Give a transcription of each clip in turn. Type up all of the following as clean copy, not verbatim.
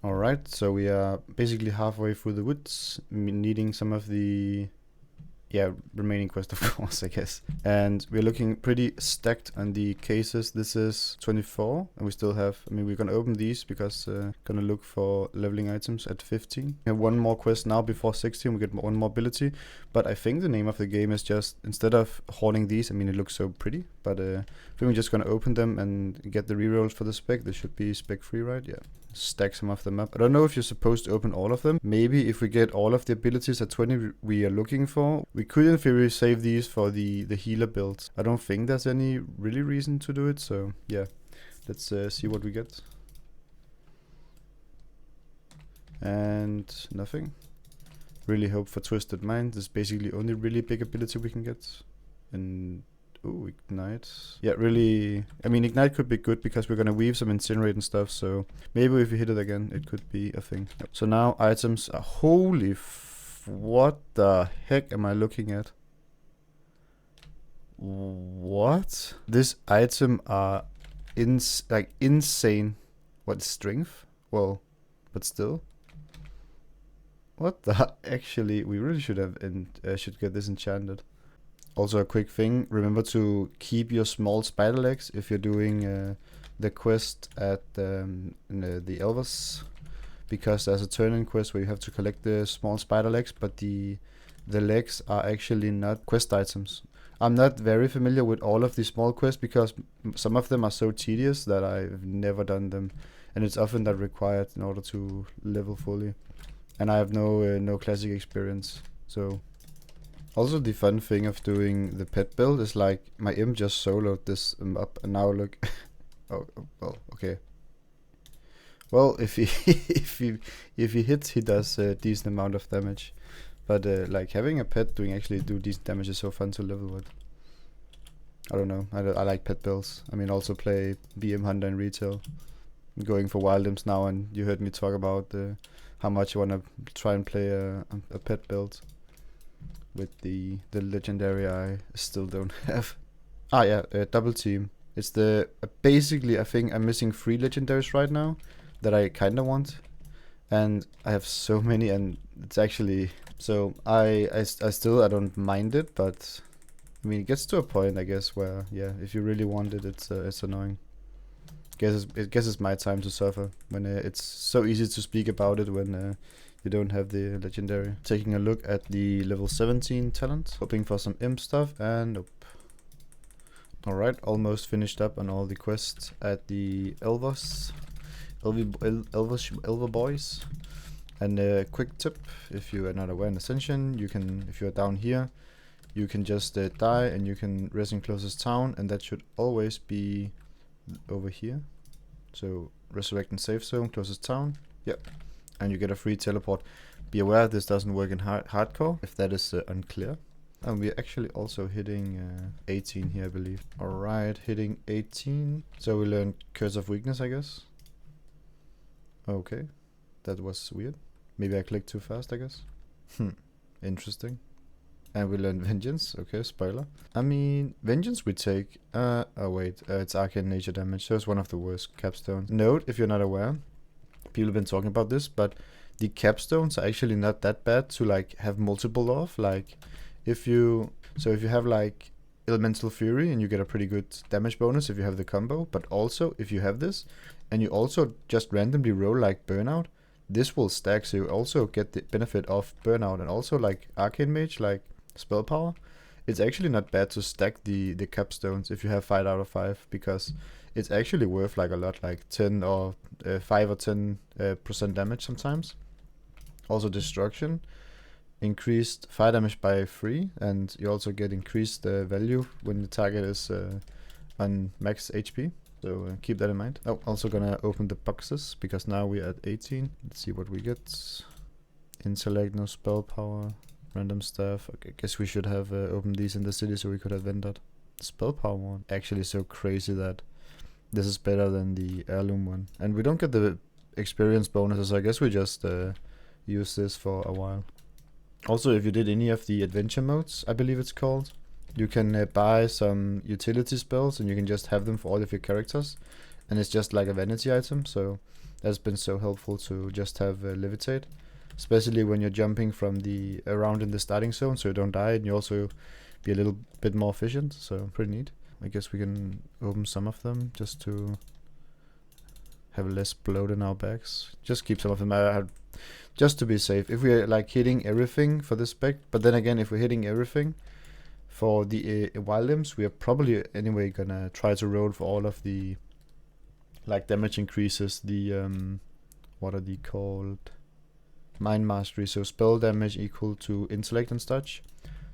Alright, so we are basically halfway through the woods, needing some of the remaining quest, of course, I guess. And we're looking pretty stacked on the cases. This is 24, and we still have, we're gonna open these because gonna look for leveling items at 15. We have one more quest now before 16, we get one more ability. But I think the name of the game is just, instead of hoarding these, it looks so pretty, but I think we're just gonna open them and get the rerolls for the spec. They should be spec free, right? Yeah. Stack some of them up. I don't know if you're supposed to open all of them. Maybe if we get all of the abilities at 20 we are looking for, we could in theory save these for the healer builds. I don't think there's any really reason to do it, so yeah. Let's see what we get. And nothing. Really hope for Twisted Mind. This is basically only really big ability we can get. And ooh, Ignite. Yeah, really, Ignite could be good because we're gonna weave some Incinerate and stuff, so maybe if we hit it again, it could be a thing. Yep. So now items are, holy what the heck am I looking at? What? This item are insane. What, strength? Well, but still. What the, actually, we really should have, should get this enchanted. Also a quick thing, remember to keep your small spider legs if you're doing the quest at the Elvers, because there's a turn-in quest where you have to collect the small spider legs, but the legs are actually not quest items. I'm not very familiar with all of these small quests because some of them are so tedious that I've never done them, and it's often not required in order to level fully, and I have no classic experience, so. Also, the fun thing of doing the pet build is like my imp just soloed this up, and now look. Oh well, okay. Well, if he if he hits, he does a decent amount of damage, but like having a pet do decent damage is so fun to level with. I don't know. I like pet builds. Also play BM Hunter in retail. I'm going for Wild Imps now, and you heard me talk about how much I wanna try and play a pet build. With the legendary I still don't have. Ah yeah, double team. It's the basically I think I'm missing 3 legendaries right now that I kinda want, and I have so many, and it's actually so I still I don't mind it, but it gets to a point I guess where yeah, if you really want it, it's annoying. I guess it's my time to suffer when it's so easy to speak about it when you don't have the legendary. Taking a look at the level 17 talent, hoping for some imp stuff, and nope. Alright, almost finished up on all the quests at the Elver boys. And a quick tip, if you are not aware in Ascension, you can, if you're down here, you can just die and you can res in closest town, and that should always be over here. So resurrect in safe zone, closest town, yep. And you get a free teleport. Be aware this doesn't work in hardcore, if that is unclear. And we're actually also hitting 18 here, I believe. Alright, hitting 18. So we learned Curse of Weakness, I guess. Okay, that was weird. Maybe I clicked too fast, I guess. Interesting. And we learned Vengeance. Okay, spoiler. Vengeance we take. Oh wait, it's Arcane Nature damage, so it's one of the worst capstones. Note, if you're not aware, people have been talking about this, but the capstones are actually not that bad to like have multiple of. Like if you have like Elemental Fury and you get a pretty good damage bonus if you have the combo, but also if you have this and you also just randomly roll like Burnout, this will stack, so you also get the benefit of Burnout, and also like Arcane Mage, like spell power. It's actually not bad to stack the capstones if you have 5 out of 5, because it's actually worth like a lot, like 10 or 5 or 10% damage sometimes. Also destruction, increased fire damage by 3, and you also get increased value when the target is on max HP. So keep that in mind. Oh, also gonna open the boxes because now we're at 18. Let's see what we get. Intellect, no spell power, random stuff. Okay, guess we should have opened these in the city so we could have vended. Spell power one. Actually so crazy that this is better than the heirloom one. And we don't get the experience bonuses, so I guess we just use this for a while. Also, if you did any of the adventure modes, I believe it's called, you can buy some utility spells and you can just have them for all of your characters. And it's just like a vanity item, so That's been so helpful to just have levitate, especially when you're jumping from the around in the starting zone, so you don't die, and you also be a little bit more efficient. So pretty neat. I guess we can open some of them just to have less bloat in our bags. Just keep some of them just to be safe. If we're like hitting everything for this spec, but then again, if we're hitting everything for the Wild Imps, we are probably anyway gonna try to roll for all of the like damage increases, the what are they called? Mind mastery, so spell damage equal to intellect and such.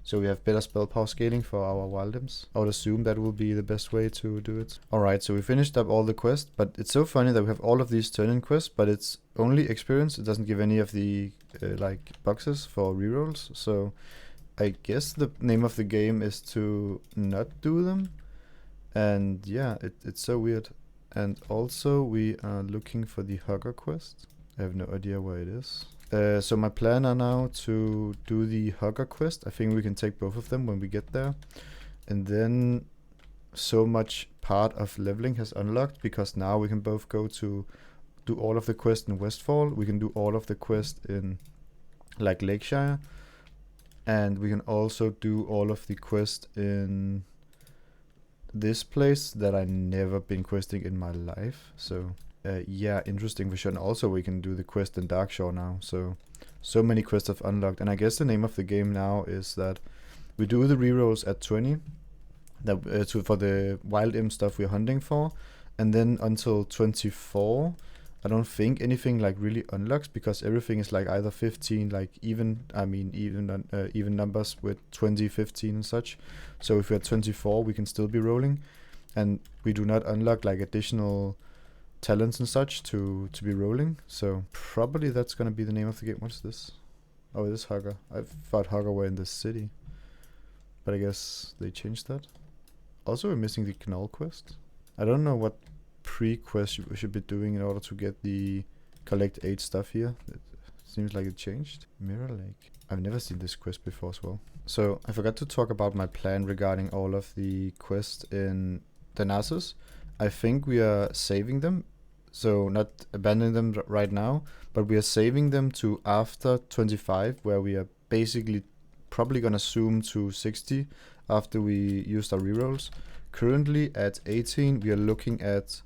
So we have better spell power scaling for our Wild Imps. I would assume that will be the best way to do it. Alright, so we finished up all the quests, but it's so funny that we have all of these turn-in quests, but it's only experience. It doesn't give any of the like boxes for rerolls. So I guess the name of the game is to not do them. And yeah, it's so weird. And also we are looking for the Hugger quest. I have no idea where it is. So my plan are now to do the Hugger quest. I think we can take both of them when we get there. And then so much part of leveling has unlocked, because now we can both go to do all of the quests in Westfall. We can do all of the quests in like Lakeshire. And we can also do all of the quests in this place that I never been questing in my life. So yeah, interesting for sure. And also we can do the quest in Darkshore now. So many quests have unlocked. And I guess the name of the game now is that we do the rerolls at 20 that for the Wild Imp stuff we're hunting for. And then until 24, I don't think anything like really unlocks, because everything is like either 15, like even numbers with 20, 15 and such. So if we're at 24, we can still be rolling, and we do not unlock like additional talents and such to be rolling. So probably that's gonna be the name of the game. What's this? Oh, it is Hugger. I thought Hugger were in the city, but I guess they changed that. Also, we're missing the Knoll quest. I don't know what pre-quest we should be doing in order to get the collect 8 stuff here. It seems like it changed. Mirror Lake. I've never seen this quest before as well. So I forgot to talk about my plan regarding all of the quests in Thanasis. I think we are saving them, so not abandoning them right now, but we are saving them to after 25, where we are basically probably gonna zoom to 60 after we used our rerolls. Currently at 18, we are looking at,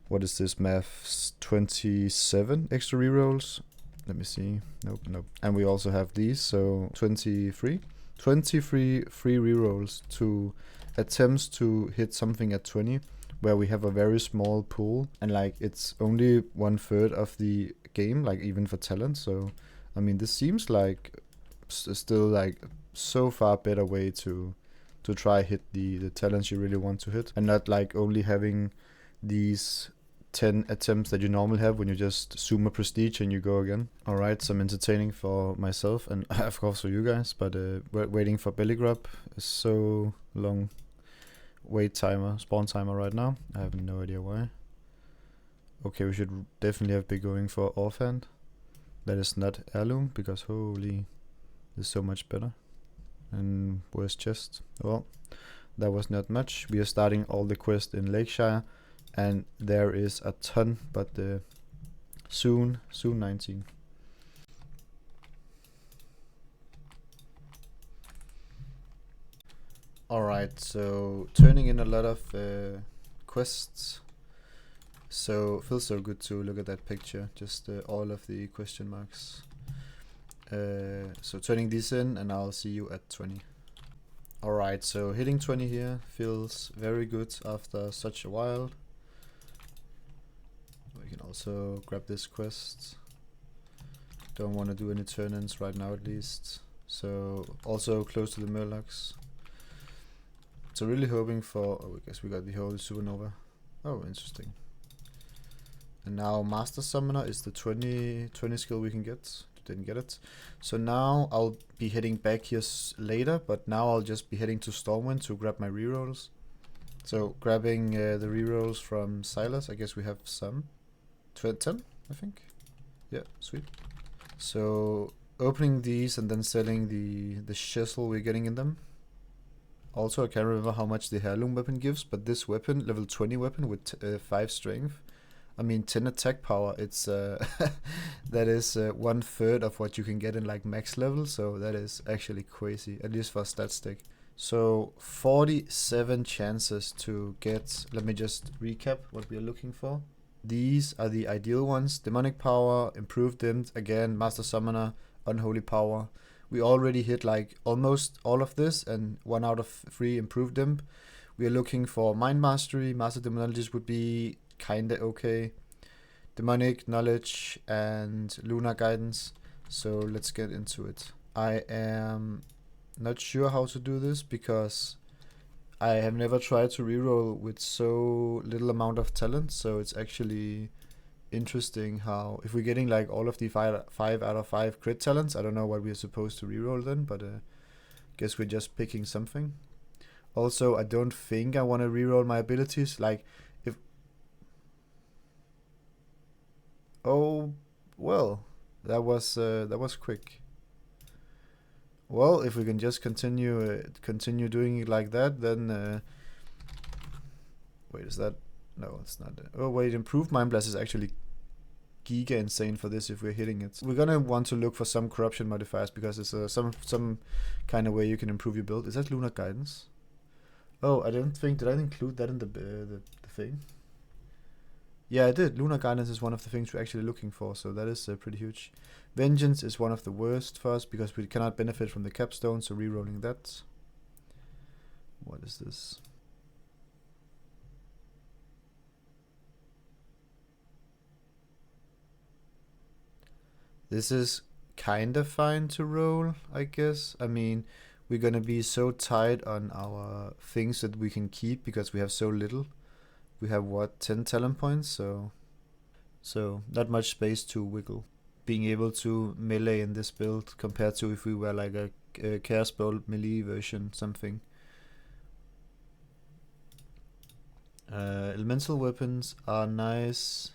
what is this math, 27 extra rerolls. Let me see. Nope. And we also have these, so 23 free rerolls to attempts to hit something at 20, where we have a very small pool, and like it's only 1/3 of the game, like even for talent. So I mean, this seems like still like so far better way to try hit the talents you really want to hit, and not like only having these 10 attempts that you normally have when you just zoom a prestige and you go again. Alright, some entertaining for myself and of course for you guys, but waiting for belly grub is so long. Spawn timer right now. I have no idea why. Okay, we should definitely have been going for offhand. That is not heirloom, because holy, this is so much better. And where's chest? Well, that was not much. We are starting all the quests in Lakeshire, and there is a ton, but soon 19. Alright, so turning in a lot of quests. So feels so good to look at that picture, just all of the question marks. So turning these in, and I'll see you at 20. Alright, so hitting 20 here feels very good after such a while. We can also grab this quest. Don't want to do any turn-ins right now at least. So also close to the Murlocs. So really hoping for, oh, I guess we got the Holy Supernova. Oh, interesting. And now Master Summoner is the 20 skill we can get. Didn't get it. So now I'll be heading back here later, but now I'll just be heading to Stormwind to grab my rerolls. So grabbing the rerolls from Silas. I guess we have some. 10, I think. Yeah, sweet. So opening these and then selling the shizzle we're getting in them. Also, I can't remember how much the heirloom weapon gives, but this weapon, level 20 weapon with 5 strength, I mean, 10 attack power, it's that is 1/3 of what you can get in like max level, so that is actually crazy, at least for a stat stick. So 47 chances to get, let me just recap what we are looking for. These are the ideal ones: demonic power, improved imp, again, master summoner, unholy power. We already hit like almost all of this, and 1 out of 3 improved imp. We are looking for mind mastery. Master demonologist would be kinda okay. Demonic knowledge and lunar guidance. So let's get into it. I am not sure how to do this because I have never tried to reroll with so little amount of talent, so it's actually interesting how, if we're getting like all of the 5 out of 5 crit talents, I don't know what we're supposed to reroll then, but guess we're just picking something. Also, I don't think I want to reroll my abilities, like if... Oh, well, that was quick. Well, if we can just continue doing it like that, then wait, is that... No, it's not. Oh wait, improved mind blast is actually giga insane for this if we're hitting it. We're gonna want to look for some corruption modifiers because it's some kind of way you can improve your build. Is that lunar guidance? Oh, I don't think, did I include that in the thing? Yeah, I did. Lunar guidance is one of the things we're actually looking for, so that is pretty huge. Vengeance is one of the worst for us because we cannot benefit from the capstone, so rerolling that. What is this? This is kind of fine to roll, I guess. I mean, we're gonna be so tight on our things that we can keep because we have so little. We have what, 10 talent points, so not much space to wiggle. Being able to melee in this build compared to if we were like a Chaos Bolt melee version something. Elemental weapons are nice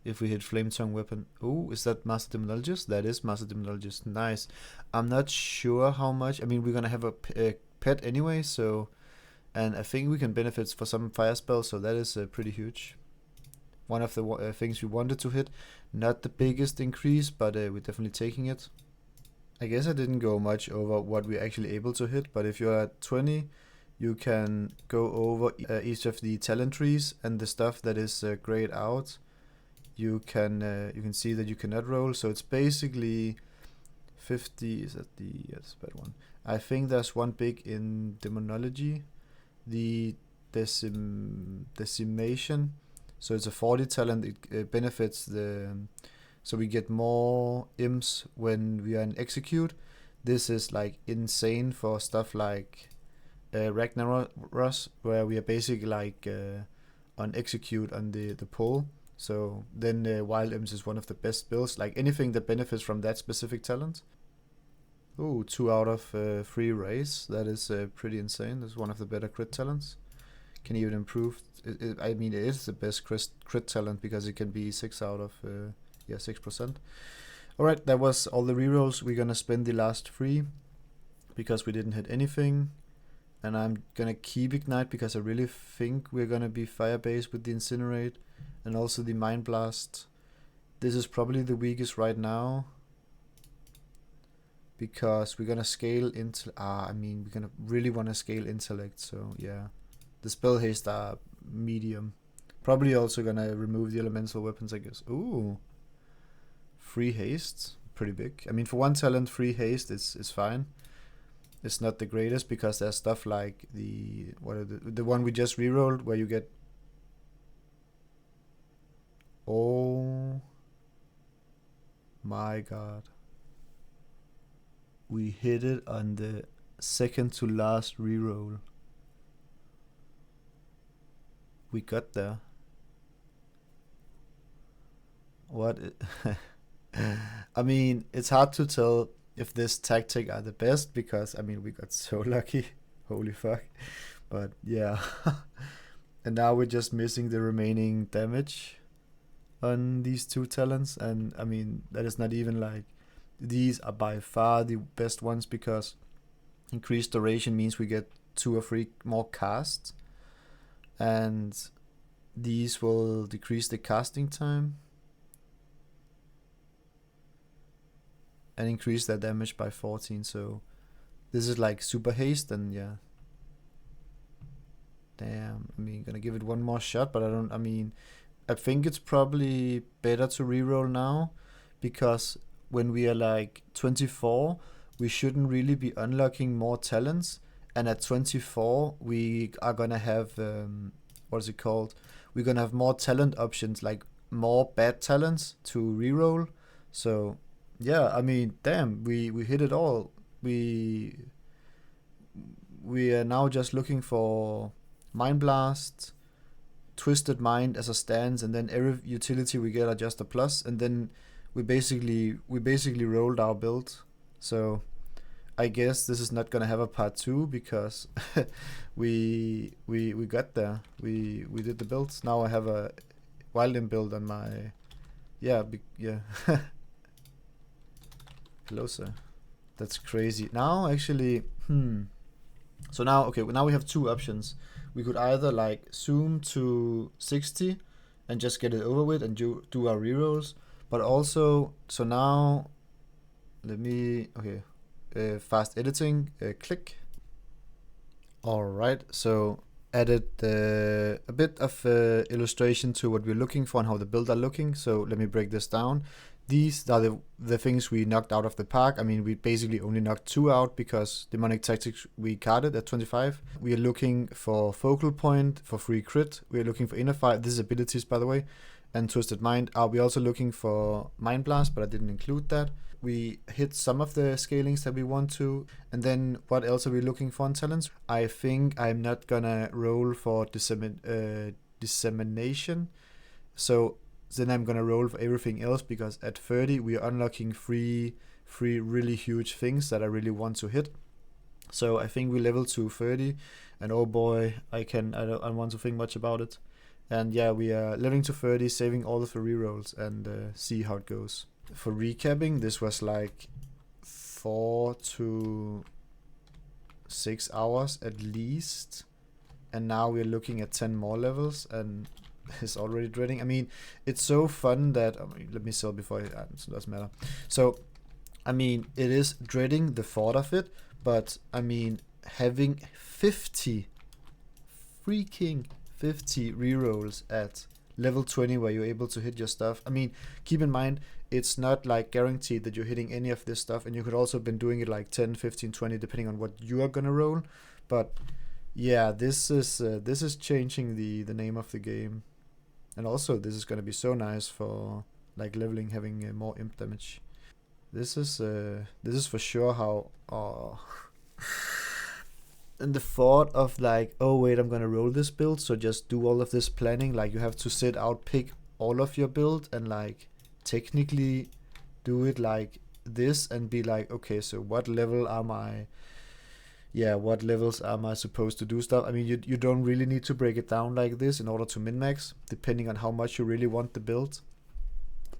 if we hit Flame Tongue weapon. Oh, is that Master Demonologist? That is Master Demonologist. Nice. I'm not sure how much. I mean, we're gonna have a pet anyway, so... And I think we can benefit for some fire spells, so that is pretty huge. One of the things we wanted to hit. Not the biggest increase, but we're definitely taking it. I guess I didn't go much over what we're actually able to hit, but if you're at 20, you can go over each of the talent trees and the stuff that is grayed out. You can see that you cannot roll, so it's basically 50. Is that the... Yes, bad one. I think there's one big in demonology, the decimation. So it's a 40 talent. It benefits the... So we get more imps when we are in execute. This is like insane for stuff like Ragnaros, where we are basically like on execute on the pole. So then Wild Imps is one of the best builds. Like anything that benefits from that specific talent. Ooh, 2 out of 3 raise. That is pretty insane. That's one of the better crit talents. Can even improve. I mean, it is the best crit talent because it can be 6 out of 6%. Alright, that was all the rerolls. We're gonna spend the last 3 because we didn't hit anything. And I'm gonna keep Ignite because I really think we're gonna be fire-based with the Incinerate and also the Mind Blast. This is probably the weakest right now because we're gonna scale into... I mean, we're gonna really want to scale Intellect, so yeah. The spell haste are medium. Probably also gonna remove the elemental weapons, I guess. Ooh. Free haste, pretty big. I mean, for one talent, free haste is fine. It's not the greatest because there's stuff like the one we just rerolled where you get... Oh my god. We hit it on the second to last reroll. We got there. What? I mean, it's hard to tell if this tactic are the best because I mean we got so lucky. Holy fuck. But yeah. And now we're just missing the remaining damage on these 2 talents, and I mean that is not even like... These are by far the best ones because increased duration means we get 2 or 3 more casts, and these will decrease the casting time and increase their damage by 14. So this is like super haste, and yeah. Damn, I mean, gonna give it one more shot, but I think it's probably better to reroll now, because when we are like 24, we shouldn't really be unlocking more talents, and at 24 we are gonna have what is it called? We're gonna have more talent options, like more bad talents to reroll. So yeah, I mean, damn, we hit it all. We are now just looking for Mind Blast, Twisted Mind as a stance, and then every utility we get are just a plus, and then we basically rolled our build. So I guess this is not gonna have a part 2, because we got there. We did the builds. Now I have a Wild Imp build on my yeah. Closer. That's crazy. Now actually, so now, okay, now we have two options. We could either like zoom to 60 and just get it over with and do our rerolls, but also, so now let me, okay, fast editing, click. Alright, so added a bit of illustration to what we're looking for and how the build are looking. So let me break this down. These are the things we knocked out of the park. I mean, we basically only knocked 2 out because Demonic Tactics we carded at 25. We are looking for Focal Point for free crit. We are looking for Inner Fire. This is abilities, by the way. And Twisted Mind. We're also looking for Mind Blast, but I didn't include that. We hit some of the scalings that we want to. And then what else are we looking for on talents? I think I'm not gonna roll for dissemination. So then I'm gonna roll for everything else, because at 30 we are unlocking three really huge things that I really want to hit. So I think we level to 30, and oh boy, I don't want to think much about it. And yeah, we are leveling to 30, saving all of the rerolls, and see how it goes. For recapping, this was like 4 to 6 hours at least, and now we're looking at 10 more levels, and is already dreading. I mean, it's so fun that, let me sell before it doesn't matter. So I mean, it is dreading the thought of it, but I mean, having 50 freaking 50 rerolls at level 20 where you're able to hit your stuff. I mean, keep in mind, it's not like guaranteed that you're hitting any of this stuff, and you could also have been doing it like 10, 15, 20 depending on what you are gonna roll. But yeah, this is changing the name of the game. And also, this is going to be so nice for like leveling, having more imp damage. This is for sure how. And the thought of like, oh wait, I'm gonna roll this build, so just do all of this planning. Like, you have to sit out, pick all of your build, and like technically do it like this, and be like, okay, so what level am I? Yeah, what levels am I supposed to do stuff? I mean, you don't really need to break it down like this in order to min-max, depending on how much you really want the build.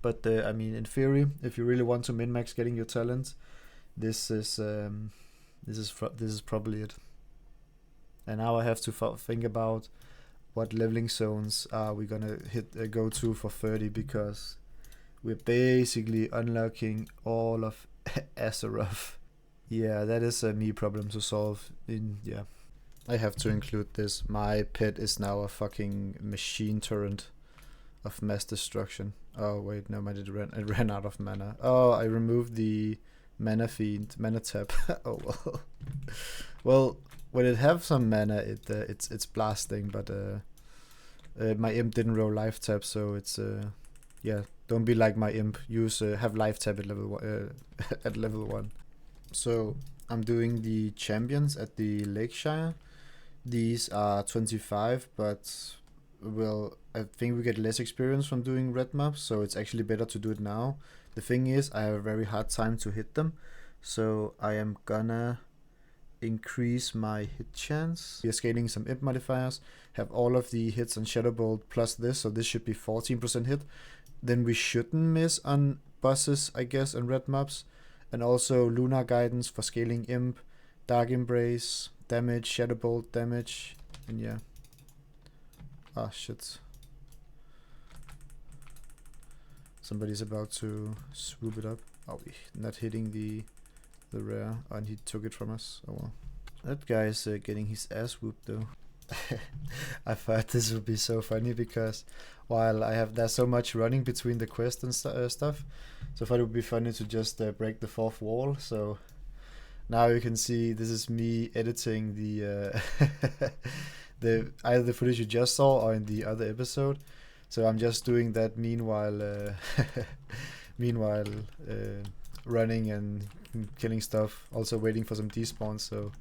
But I mean, in theory, if you really want to min-max getting your talents, this is probably it. And now I have to think about what leveling zones are we gonna go to for 30, because we're basically unlocking all of Azeroth. Yeah, that is a me problem to solve. Yeah, I have to include this. My pet is now a fucking machine torrent of mass destruction. Oh wait, no, it ran out of mana. Oh, I removed the mana tap. Oh well. Well, when it have some mana, it's blasting, but my imp didn't roll life tap, so it's yeah. Don't be like my imp. Use have life tap at level at level 1. So I'm doing the champions at the Lakeshire. These are 25, but well, I think we get less experience from doing red maps, so it's actually better to do it now. The thing is, I have a very hard time to hit them, so I am gonna increase my hit chance. We are scaling some imp modifiers, have all of the hits on Shadow Bolt plus this, so this should be 14% hit. Then we shouldn't miss on bosses, I guess, and red maps. And also Lunar Guidance for scaling Imp, Dark Embrace, damage, Shadow Bolt damage, and yeah. Ah, shit. Somebody's about to swoop it up. Oh, not hitting the rare, and he took it from us. Oh well. That guy's getting his ass whooped though. I thought this would be so funny because while there's so much running between the quest and stuff, so I thought it would be funny to just break the fourth wall. So now you can see this is me editing the either the footage you just saw or in the other episode. So I'm just doing that meanwhile running and killing stuff, also waiting for some despawns. So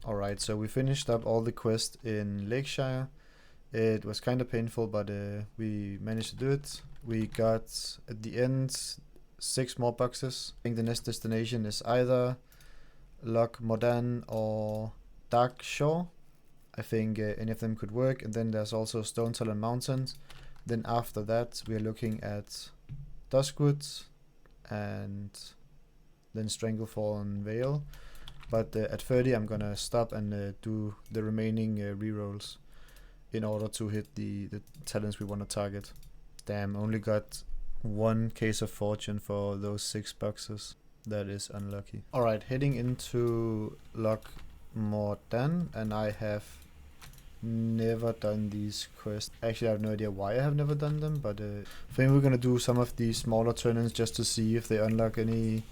alright, so we finished up all the quests in Lakeshire. It was kind of painful, but we managed to do it. We got, at the end, 6 more boxes. I think the next destination is either Loch Mordan or Dark Shore. I think any of them could work. And then there's also Stone Talon Mountains. Then after that, we are looking at Duskwood and then Stranglethorn Vale. But at 30, I'm gonna stop and do the remaining rerolls in order to hit the talents we want to target. Damn, only got 1 case of fortune for those 6 boxes. That is unlucky. Alright, heading into Loch Mordan, and I have never done these quests. Actually, I have no idea why I have never done them, but I think we're gonna do some of these smaller turn-ins just to see if they unlock any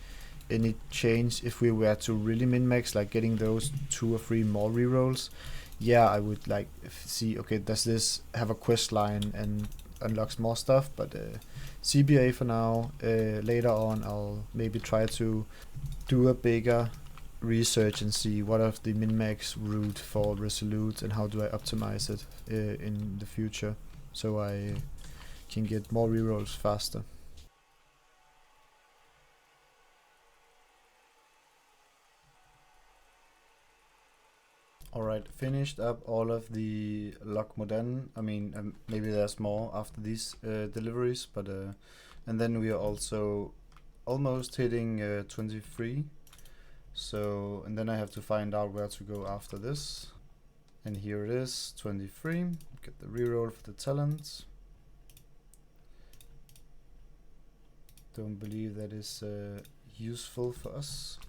change if we were to really min-max, like getting those 2 or 3 more rerolls. Yeah, I would like see, okay, does this have a quest line and unlocks more stuff, but CBA for now. Later on I'll maybe try to do a bigger research and see what is the min-max route for Resolute and how do I optimize it in the future so I can get more rerolls faster. Alright, finished up all of the Loch Mordan. I mean, maybe there's more after these deliveries, but and then we are also almost hitting 23. So, and then I have to find out where to go after this. And here it is, 23. Get the reroll for the talent. Don't believe that is useful for us.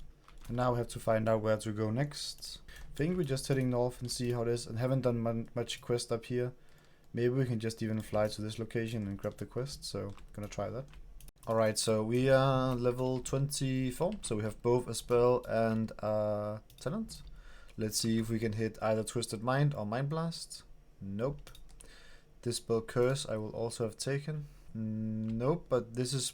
And now we have to find out where to go next. I think we're just heading north and see how it is, and haven't done much quest up here. Maybe we can just even fly to this location and grab the quest, so gonna try that. Alright, so we are level 24, so we have both a spell and a talent. Let's see if we can hit either Twisted Mind or Mind Blast. Nope. Dispel Curse I will also have taken. Nope, but this is...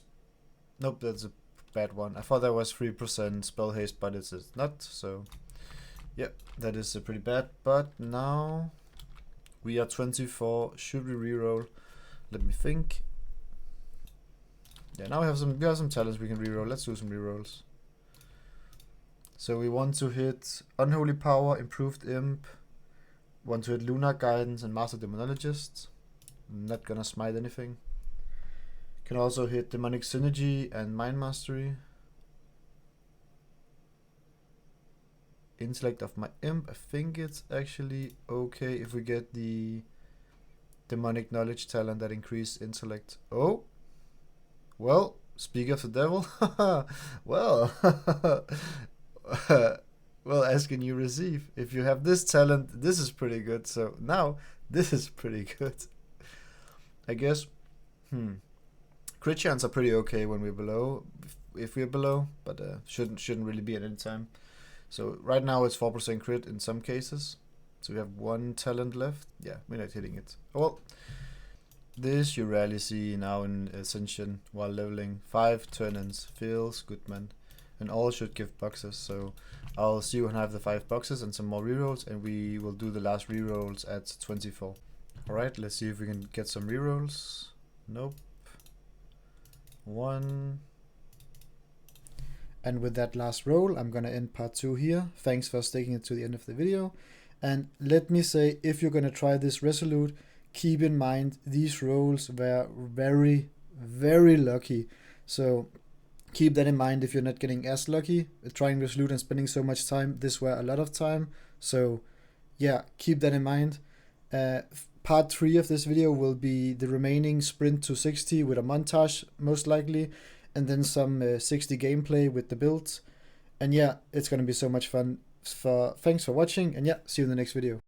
Nope, that's a bad one. I thought that was 3% spell haste, but it's not, so... Yeah, that is pretty bad, but now we are 24. Should we reroll? Let me think. Yeah, now we have some talents we can reroll. Let's do some rerolls. So we want to hit Unholy Power, Improved Imp. Want to hit Lunar Guidance and Master Demonologist. Not gonna smite anything. Can also hit Demonic Synergy and Mind Mastery. Intellect of my imp. I think it's actually okay if we get the demonic knowledge talent that increase intellect. Oh, well, speak of the devil. Well, well, ask and you receive. If you have this talent, this is pretty good. So now this is pretty good. I guess. Crit chance are pretty okay when we're below. If we're below, but shouldn't really be at any time. So right now it's 4% crit in some cases. So we have 1 talent left. Yeah, we're not hitting it. Well, this you rarely see now in Ascension while leveling. 5 turn-ins. Feels good, man. And all should give boxes. So I'll see when I have the 5 boxes and some more rerolls, and we will do the last rerolls at 24. Alright, let's see if we can get some rerolls. Nope. 1. And with that last roll, I'm gonna end part 2 here. Thanks for sticking it to the end of the video. And let me say, if you're gonna try this Resolute, keep in mind these rolls were very, very lucky. So keep that in mind if you're not getting as lucky. Trying Resolute and spending so much time, this were a lot of time. So yeah, keep that in mind. Part 3 of this video will be the remaining sprint to 60 with a montage, most likely, and then some 60 gameplay with the builds. And yeah, it's gonna be so much fun. Thanks for watching, and yeah, see you in the next video.